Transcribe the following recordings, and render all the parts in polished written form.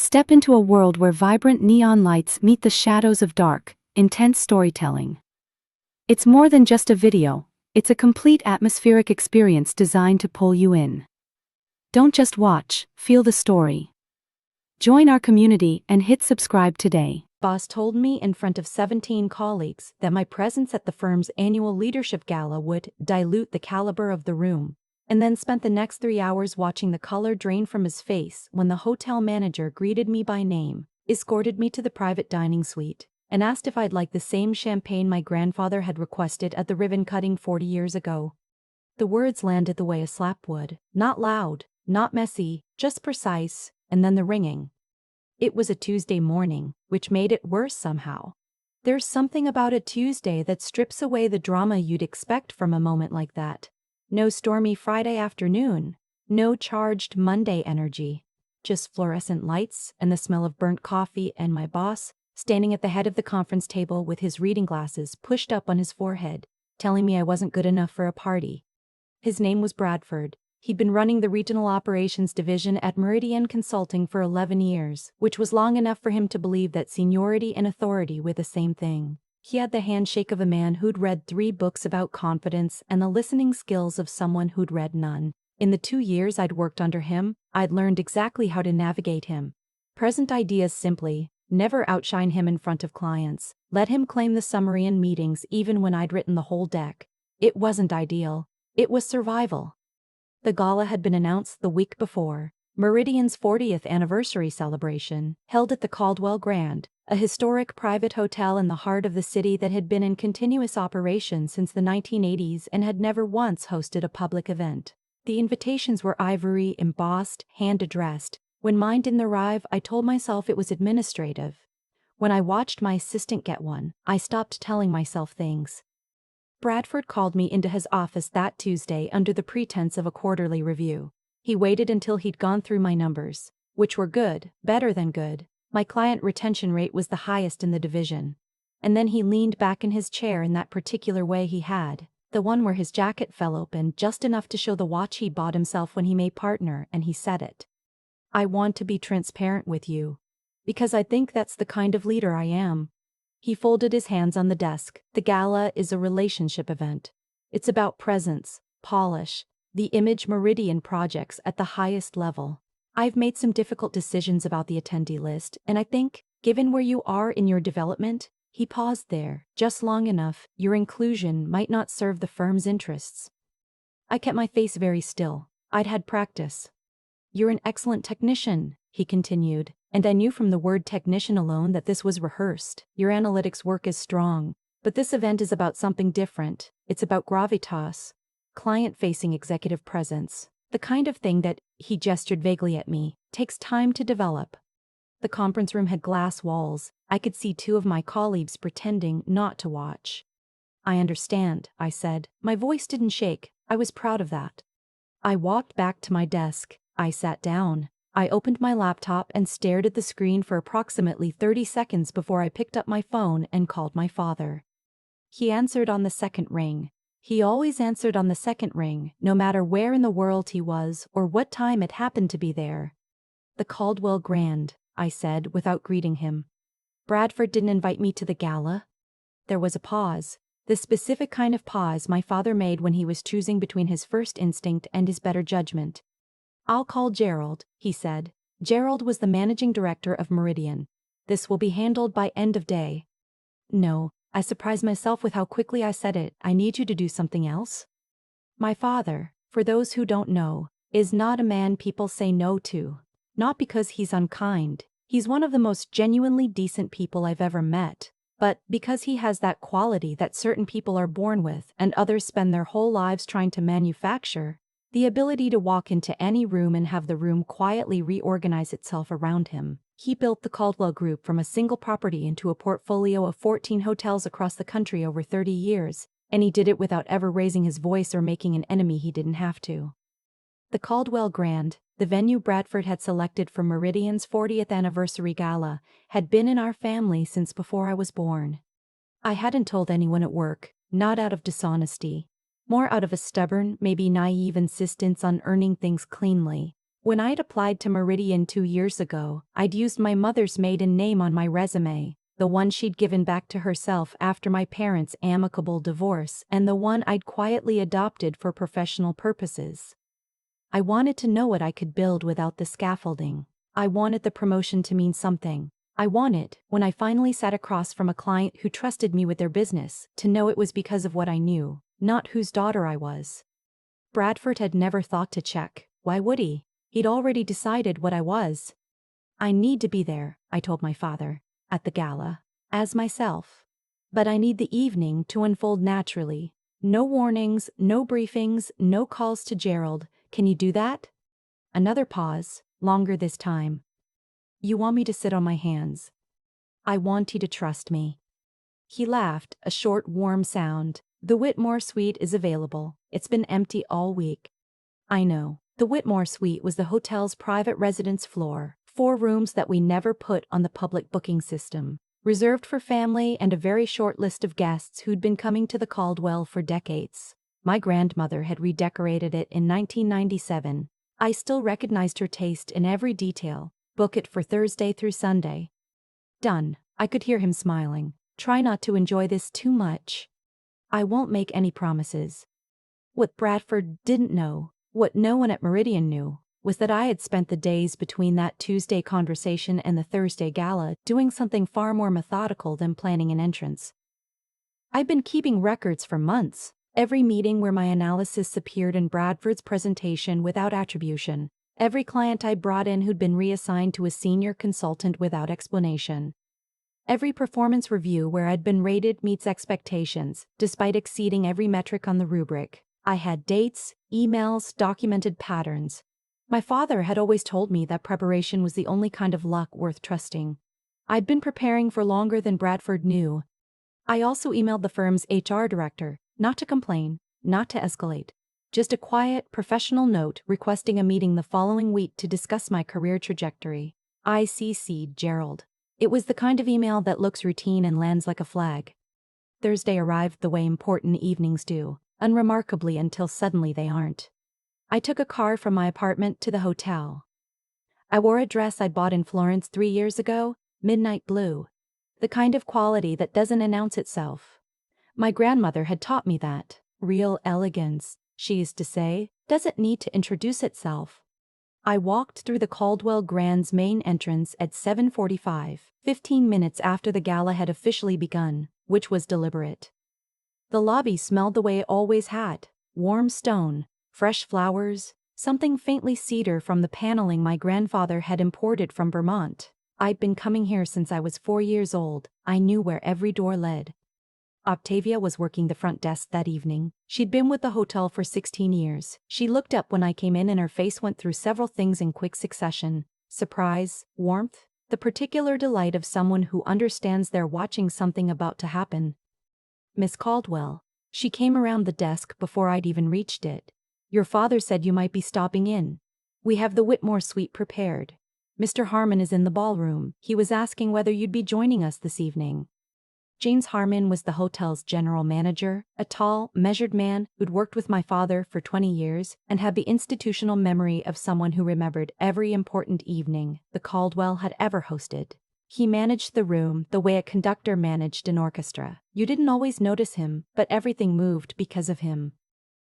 Step into a world where vibrant neon lights meet the shadows of dark, intense storytelling. It's more than just a video, it's a complete atmospheric experience designed to pull you in. Don't just watch, feel the story. Join our community and hit subscribe today. Boss told me in front of 17 colleagues that my presence at the firm's annual leadership gala would dilute the caliber of the room, and then spent the next 3 hours watching the color drain from his face when the hotel manager greeted me by name, escorted me to the private dining suite, and asked if I'd like the same champagne my grandfather had requested at the ribbon cutting 40 years ago. The words landed the way a slap would, not loud, not messy, just precise, and then the ringing. It was a Tuesday morning, which made it worse somehow. There's something about a Tuesday that strips away the drama you'd expect from a moment like that. No stormy Friday afternoon, no charged Monday energy, just fluorescent lights and the smell of burnt coffee and my boss standing at the head of the conference table with his reading glasses pushed up on his forehead, telling me I wasn't good enough for a party. His name was Bradford. He'd been running the regional operations division at Meridian Consulting for 11 years, which was long enough for him to believe that seniority and authority were the same thing. He had the handshake of a man who'd read 3 books about confidence and the listening skills of someone who'd read none. In the 2 years I'd worked under him, I'd learned exactly how to navigate him. Present ideas simply, never outshine him in front of clients, let him claim the summary in meetings even when I'd written the whole deck. It wasn't ideal, it was survival. The gala had been announced the week before, Meridian's 40th anniversary celebration, held at the Caldwell Grand, a historic private hotel in the heart of the city that had been in continuous operation since the 1980s and had never once hosted a public event. The invitations were ivory, embossed, hand-addressed. When mine didn't arrive, I told myself it was administrative. When I watched my assistant get one, I stopped telling myself things. Bradford called me into his office that Tuesday under the pretense of a quarterly review. He waited until he'd gone through my numbers, which were good, better than good. My client retention rate was the highest in the division. And then he leaned back in his chair in that particular way he had, the one where his jacket fell open just enough to show the watch he bought himself when he made partner, and he said it. I want to be transparent with you, because I think that's the kind of leader I am. He folded his hands on the desk. The gala is a relationship event. It's about presence, polish, the image Meridian projects at the highest level. I've made some difficult decisions about the attendee list, and I think, given where you are in your development, he paused there, just long enough, your inclusion might not serve the firm's interests. I kept my face very still. I'd had practice. You're an excellent technician, he continued, and I knew from the word technician alone that this was rehearsed. Your analytics work is strong, but this event is about something different. It's about gravitas, client-facing executive presence, the kind of thing that, he gestured vaguely at me, takes time to develop. The conference room had glass walls. I could see 2 of my colleagues pretending not to watch. I understand, I said. My voice didn't shake. I was proud of that. I walked back to my desk. I sat down. I opened my laptop and stared at the screen for approximately 30 seconds before I picked up my phone and called my father. He answered on the second ring. He always answered on the second ring, no matter where in the world he was or what time it happened to be there. The Caldwell Grand, I said without greeting him. Bradford didn't invite me to the gala. There was a pause, the specific kind of pause my father made when he was choosing between his first instinct and his better judgment. I'll call Gerald, he said. Gerald was the managing director of Meridian. This will be handled by end of day. No, I surprised myself with how quickly I said it. I need you to do something else. My father, for those who don't know, is not a man people say no to. Not because he's unkind. He's one of the most genuinely decent people I've ever met. But because he has that quality that certain people are born with and others spend their whole lives trying to manufacture. The ability to walk into any room and have the room quietly reorganize itself around him. He built the Caldwell Group from a single property into a portfolio of 14 hotels across the country over 30 years, and he did it without ever raising his voice or making an enemy he didn't have to. The Caldwell Grand, the venue Bradford had selected for Meridian's 40th anniversary gala, had been in our family since before I was born. I hadn't told anyone at work, not out of dishonesty. More out of a stubborn, maybe naive insistence on earning things cleanly. When I'd applied to Meridian 2 years ago, I'd used my mother's maiden name on my resume, the one she'd given back to herself after my parents' amicable divorce and the one I'd quietly adopted for professional purposes. I wanted to know what I could build without the scaffolding. I wanted the promotion to mean something. I wanted, when I finally sat across from a client who trusted me with their business, to know it was because of what I knew, not whose daughter I was. Bradford had never thought to check. Why would he? He'd already decided what I was. I need to be there, I told my father, at the gala, as myself. But I need the evening to unfold naturally. No warnings, no briefings, no calls to Gerald. Can you do that? Another pause, longer this time. You want me to sit on my hands. I want you to trust me. He laughed, a short, warm sound. The Whitmore suite is available. It's been empty all week. I know. The Whitmore suite was the hotel's private residence floor, 4 rooms that we never put on the public booking system, reserved for family and a very short list of guests who'd been coming to the Caldwell for decades. My grandmother had redecorated it in 1997. I still recognized her taste in every detail. Book it for Thursday through Sunday. Done. I could hear him smiling. Try not to enjoy this too much. I won't make any promises. What Bradford didn't know, what no one at Meridian knew, was that I had spent the days between that Tuesday conversation and the Thursday gala doing something far more methodical than planning an entrance. I'd been keeping records for months, every meeting where my analysis appeared in Bradford's presentation without attribution, every client I brought in who'd been reassigned to a senior consultant without explanation. Every performance review where I'd been rated meets expectations, despite exceeding every metric on the rubric. I had dates, emails, documented patterns. My father had always told me that preparation was the only kind of luck worth trusting. I'd been preparing for longer than Bradford knew. I also emailed the firm's HR director, not to complain, not to escalate. Just a quiet, professional note requesting a meeting the following week to discuss my career trajectory. I CC'd Gerald. It was the kind of email that looks routine and lands like a flag. Thursday arrived the way important evenings do, unremarkably until suddenly they aren't. I took a car from my apartment to the hotel. I wore a dress I'd bought in Florence 3 years ago, midnight blue. The kind of quality that doesn't announce itself. My grandmother had taught me that. Real elegance, she used to say, doesn't need to introduce itself. I walked through the Caldwell Grand's main entrance at 7:45, 15 minutes after the gala had officially begun, which was deliberate. The lobby smelled the way it always had, warm stone, fresh flowers, something faintly cedar from the paneling my grandfather had imported from Vermont. I'd been coming here since I was 4 years old. I knew where every door led. Octavia was working the front desk that evening. She'd been with the hotel for 16 years. She looked up when I came in and her face went through several things in quick succession. Surprise, warmth, the particular delight of someone who understands they're watching something about to happen. Miss Caldwell. She came around the desk before I'd even reached it. Your father said you might be stopping in. We have the Whitmore suite prepared. Mr. Harmon is in the ballroom. He was asking whether you'd be joining us this evening. James Harmon was the hotel's general manager, a tall, measured man who'd worked with my father for 20 years and had the institutional memory of someone who remembered every important evening the Caldwell had ever hosted. He managed the room the way a conductor managed an orchestra. You didn't always notice him, but everything moved because of him.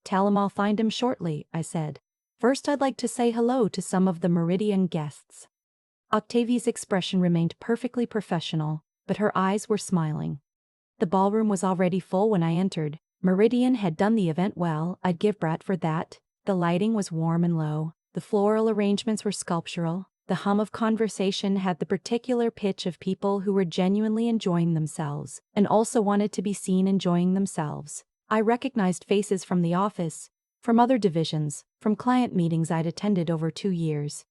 Tell him I'll find him shortly, I said. First I'd like to say hello to some of the Meridian guests. Octavia's expression remained perfectly professional, but her eyes were smiling. The ballroom was already full when I entered. Meridian had done the event well, I'd give Bradford that. The lighting was warm and low. The floral arrangements were sculptural. The hum of conversation had the particular pitch of people who were genuinely enjoying themselves, and also wanted to be seen enjoying themselves. I recognized faces from the office, from other divisions, from client meetings I'd attended over 2 years.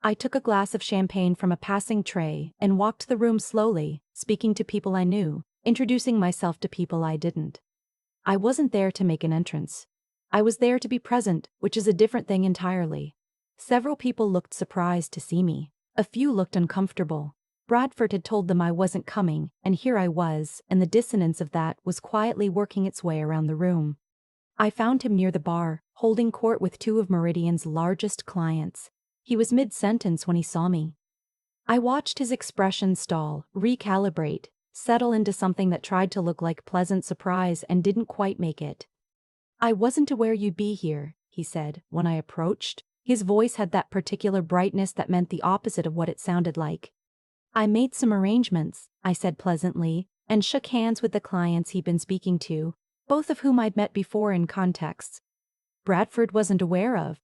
I took a glass of champagne from a passing tray and walked the room slowly, speaking to people I knew, introducing myself to people I didn't. I wasn't there to make an entrance. I was there to be present, which is a different thing entirely. Several people looked surprised to see me. A few looked uncomfortable. Bradford had told them I wasn't coming, and here I was, and the dissonance of that was quietly working its way around the room. I found him near the bar, holding court with 2 of Meridian's largest clients. He was mid-sentence when he saw me. I watched his expression stall, recalibrate, settle into something that tried to look like pleasant surprise and didn't quite make it. "I wasn't aware you'd be here," he said, when I approached. His voice had that particular brightness that meant the opposite of what it sounded like. "I made some arrangements," I said pleasantly, and shook hands with the clients he'd been speaking to, both of whom I'd met before in contexts Bradford wasn't aware of.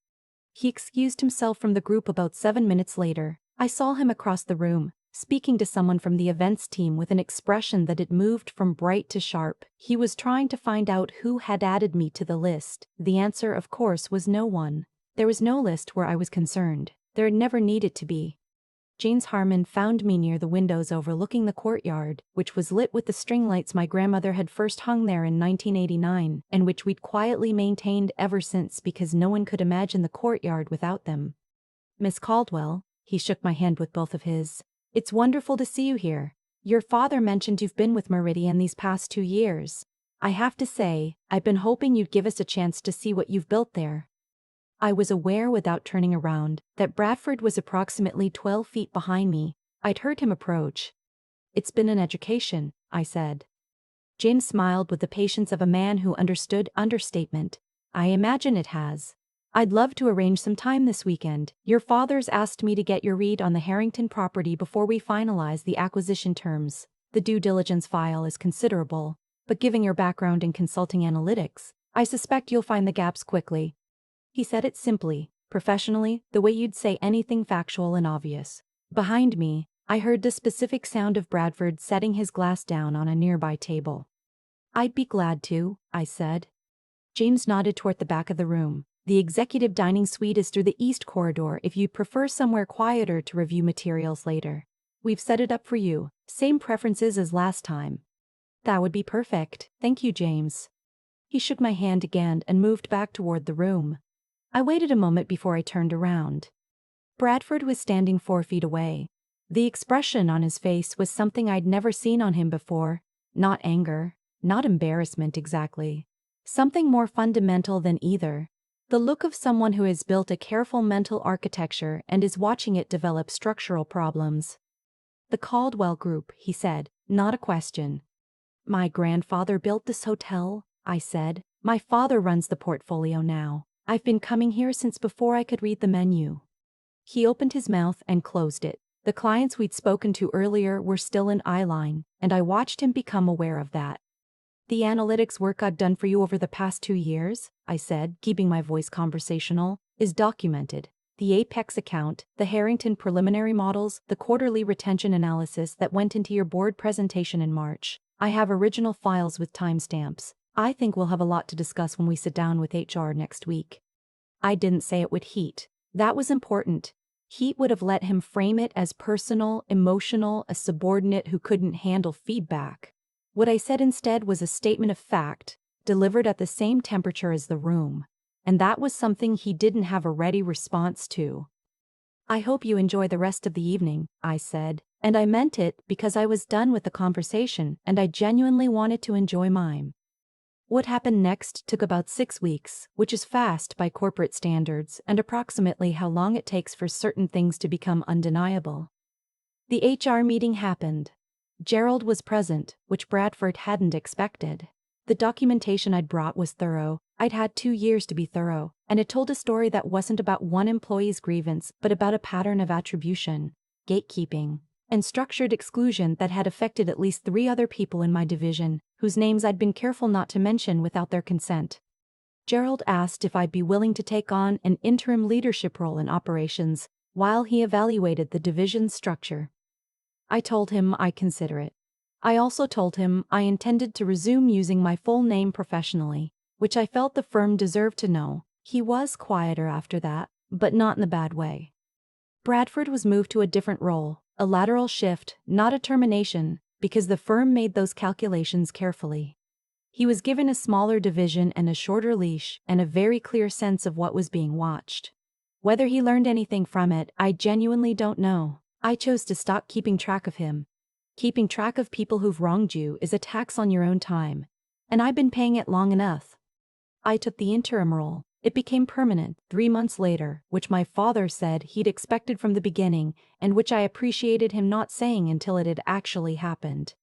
He excused himself from the group about 7 minutes later. I saw him across the room, speaking to someone from the events team with an expression that had moved from bright to sharp. He was trying to find out who had added me to the list. The answer, of course, was no one. There was no list where I was concerned. There had never needed to be. James Harmon found me near the windows overlooking the courtyard, which was lit with the string lights my grandmother had first hung there in 1989, and which we'd quietly maintained ever since because no one could imagine the courtyard without them. "Miss Caldwell," he shook my hand with both of his. "It's wonderful to see you here. Your father mentioned you've been with Meridian these past 2 years. I have to say, I've been hoping you'd give us a chance to see what you've built there." I was aware without turning around that Bradford was approximately 12 feet behind me. I'd heard him approach. "It's been an education," I said. James smiled with the patience of a man who understood understatement. "I imagine it has. I'd love to arrange some time this weekend. Your father's asked me to get your read on the Harrington property before we finalize the acquisition terms. The due diligence file is considerable, but given your background in consulting analytics, I suspect you'll find the gaps quickly." He said it simply, professionally, the way you'd say anything factual and obvious. Behind me, I heard the specific sound of Bradford setting his glass down on a nearby table. "I'd be glad to," I said. James nodded toward the back of the room. "The executive dining suite is through the east corridor if you'd prefer somewhere quieter to review materials later. We've set it up for you, same preferences as last time." "That would be perfect, thank you, James." He shook my hand again and moved back toward the room. I waited a moment before I turned around. Bradford was standing 4 feet away. The expression on his face was something I'd never seen on him before. Not anger, not embarrassment exactly. Something more fundamental than either. The look of someone who has built a careful mental architecture and is watching it develop structural problems. "The Caldwell Group," he said, not a question. "My grandfather built this hotel," I said. "My father runs the portfolio now. I've been coming here since before I could read the menu." He opened his mouth and closed it. The clients we'd spoken to earlier were still in eyeline, and I watched him become aware of that. "The analytics work I've done for you over the past 2 years," I said, keeping my voice conversational, "is documented. The Apex account, the Harrington preliminary models, the quarterly retention analysis that went into your board presentation in March. I have original files with timestamps. I think we'll have a lot to discuss when we sit down with HR next week." I didn't say it with heat. That was important. Heat would have let him frame it as personal, emotional, a subordinate who couldn't handle feedback. What I said instead was a statement of fact, delivered at the same temperature as the room. And that was something he didn't have a ready response to. "I hope you enjoy the rest of the evening," I said, and I meant it because I was done with the conversation and I genuinely wanted to enjoy mine. What happened next took about 6 weeks, which is fast by corporate standards and approximately how long it takes for certain things to become undeniable. The HR meeting happened. Gerald was present, which Bradford hadn't expected. The documentation I'd brought was thorough. I'd had 2 years to be thorough, and it told a story that wasn't about one employee's grievance but about a pattern of attribution, gatekeeping, and structured exclusion that had affected at least 3 other people in my division, whose names I'd been careful not to mention without their consent. Gerald asked if I'd be willing to take on an interim leadership role in operations while he evaluated the division's structure. I told him I'd consider it. I also told him I intended to resume using my full name professionally, which I felt the firm deserved to know. He was quieter after that, but not in the bad way. Bradford was moved to a different role, a lateral shift, not a termination, because the firm made those calculations carefully. He was given a smaller division and a shorter leash and a very clear sense of what was being watched. Whether he learned anything from it, I genuinely don't know. I chose to stop keeping track of him. Keeping track of people who've wronged you is a tax on your own time, and I've been paying it long enough. I took the interim role, It became permanent 3 months later, which my father said he'd expected from the beginning, and which I appreciated him not saying until it had actually happened.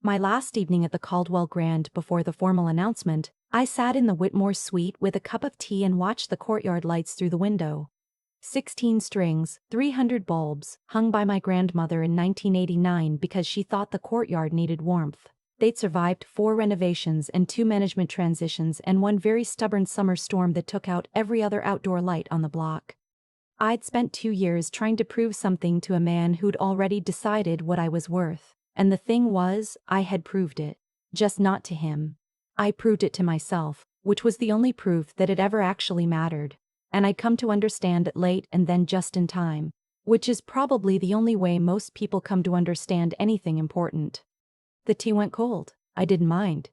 My last evening at the Caldwell Grand before the formal announcement, I sat in the Whitmore suite with a cup of tea and watched the courtyard lights through the window. 16 strings, 300 bulbs, hung by my grandmother in 1989 because she thought the courtyard needed warmth. They'd survived 4 renovations and 2 management transitions and one very stubborn summer storm that took out every other outdoor light on the block. I'd spent 2 years trying to prove something to a man who'd already decided what I was worth. And the thing was, I had proved it. Just not to him. I proved it to myself, which was the only proof that it ever actually mattered. And I'd come to understand it late and then just in time, which is probably the only way most people come to understand anything important. The tea went cold. I didn't mind.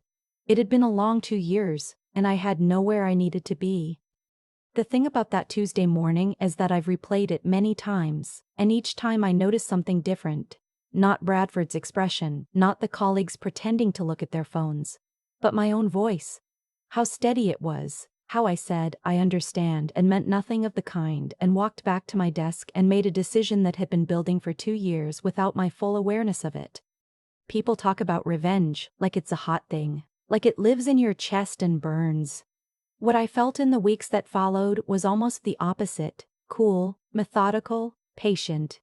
It had been a long 2 years, and I had nowhere I needed to be. The thing about that Tuesday morning is that I've replayed it many times, and each time I noticed something different. Not Bradford's expression, not the colleagues pretending to look at their phones, but my own voice. How steady it was, how I said, "I understand," and meant nothing of the kind, and walked back to my desk and made a decision that had been building for 2 years without my full awareness of it. People talk about revenge like it's a hot thing, like it lives in your chest and burns. What I felt in the weeks that followed was almost the opposite: cool, methodical, patient.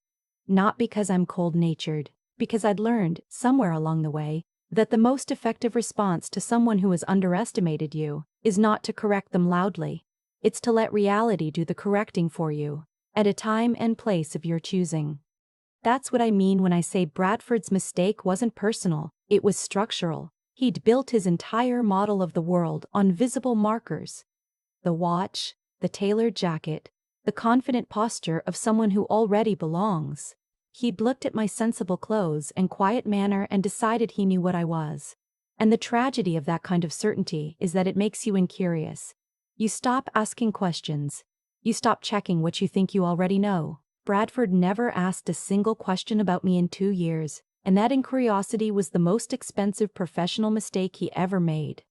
Not because I'm cold-natured, because I'd learned, somewhere along the way, that the most effective response to someone who has underestimated you is not to correct them loudly. It's to let reality do the correcting for you, at a time and place of your choosing. That's what I mean when I say Bradford's mistake wasn't personal, it was structural. He'd built his entire model of the world on visible markers. The watch, the tailored jacket, the confident posture of someone who already belongs. He'd looked at my sensible clothes and quiet manner and decided he knew what I was. And the tragedy of that kind of certainty is that it makes you incurious. You stop asking questions. You stop checking what you think you already know. Bradford never asked a single question about me in 2 years, and that incuriosity was the most expensive professional mistake he ever made.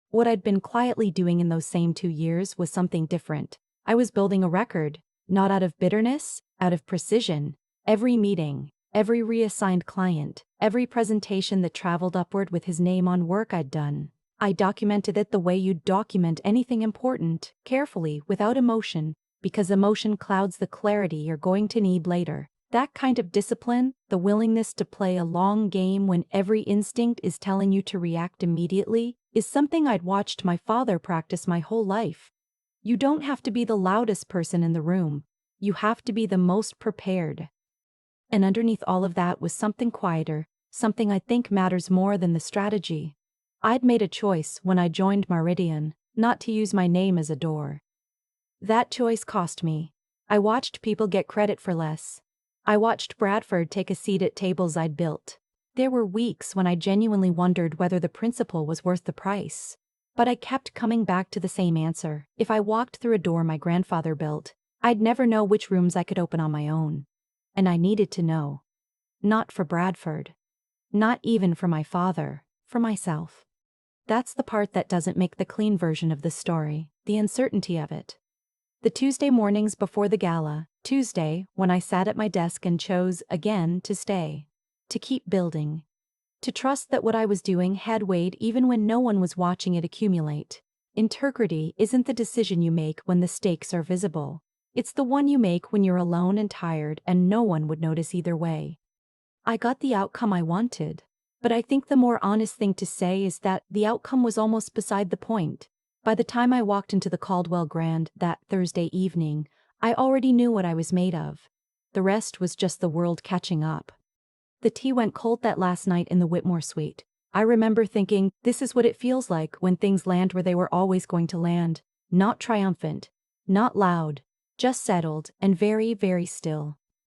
What I'd been quietly doing in those same 2 years was something different. I was building a record, not out of bitterness, out of precision. Every meeting, every reassigned client, every presentation that traveled upward with his name on work I'd done. I documented it the way you'd document anything important, carefully, without emotion, because emotion clouds the clarity you're going to need later. That kind of discipline, the willingness to play a long game when every instinct is telling you to react immediately, is something I'd watched my father practice my whole life. You don't have to be the loudest person in the room. You have to be the most prepared. And underneath all of that was something quieter, something I think matters more than the strategy. I'd made a choice when I joined Meridian, not to use my name as a door. That choice cost me. I watched people get credit for less. I watched Bradford take a seat at tables I'd built. There were weeks when I genuinely wondered whether the principal was worth the price. But I kept coming back to the same answer. If I walked through a door my grandfather built, I'd never know which rooms I could open on my own. And I needed to know. Not for Bradford. Not even for my father. For myself. That's the part that doesn't make the clean version of the story, the uncertainty of it. The Tuesday mornings before the gala, Tuesday, when I sat at my desk and chose, again, to stay. To keep building. To trust that what I was doing had weight even when no one was watching it accumulate. Integrity isn't the decision you make when the stakes are visible. It's the one you make when you're alone and tired and no one would notice either way. I got the outcome I wanted, but I think the more honest thing to say is that the outcome was almost beside the point. By the time I walked into the Caldwell Grand that Thursday evening, I already knew what I was made of. The rest was just the world catching up. The tea went cold that last night in the Whitmore suite. I remember thinking, this is what it feels like when things land where they were always going to land. Not triumphant, not loud, just settled and very, very still.